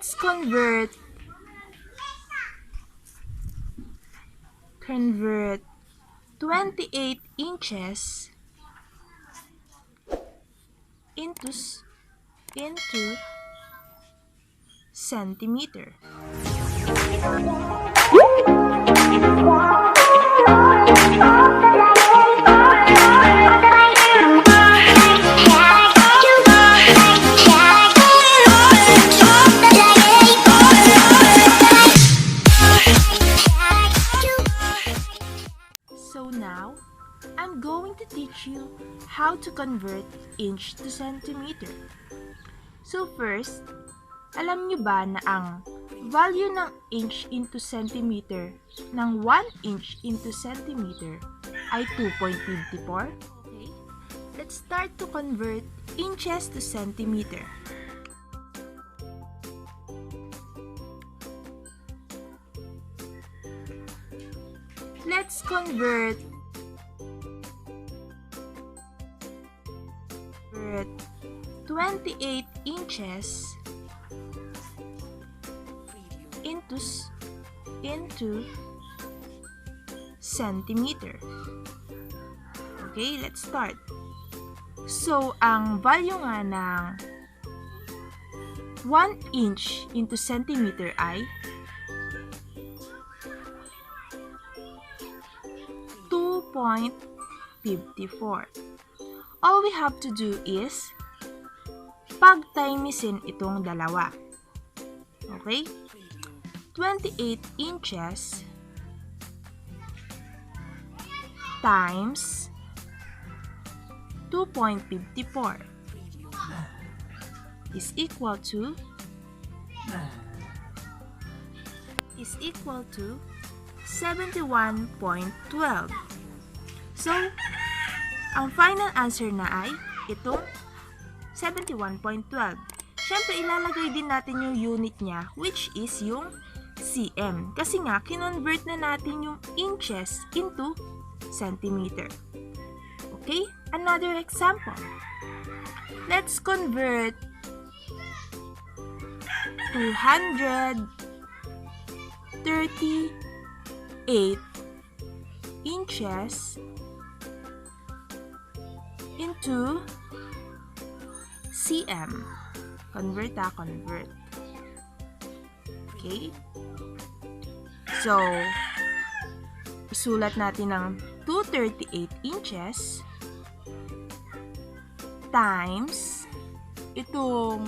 Let's convert 28 inches into centimeter. So now, I'm going to teach you how to convert inch to centimeter. So first, alam nyo ba na ang value ng inch into centimeter ng 1 inch into centimeter ay 2.54? Okay, let's start to convert inches to centimeter. Let's convert 28 inches into centimeter. Okay, let's start. So, ang value nga ng 1 inch into centimeter ay 2.54. All we have to do is pag-timesin itong dalawa. Okay? 28 inches times 2.54 is equal to 71.12. So, ang final answer na ay itong 71.12. Siyempre, ilalagay din natin yung unit niya, which is yung cm. Kasi nga, kinonvert na natin yung inches into centimeter. Okay? Another example. Let's convert 238 inches into cm. Convert. Okay? So, isulat natin ng 238 inches times itong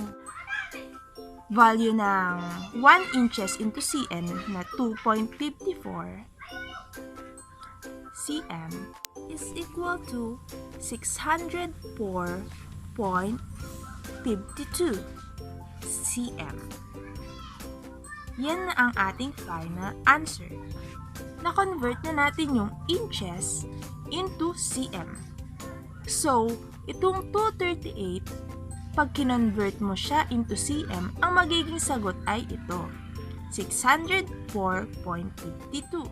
value ng 1 inches into cm na 2.54 cm is equal to 604.52 cm. Yan na ang ating final answer. Na-convert na natin yung inches into cm. So, itong 238, pag kinonvert mo siya into cm, ang magiging sagot ay ito, 604.52.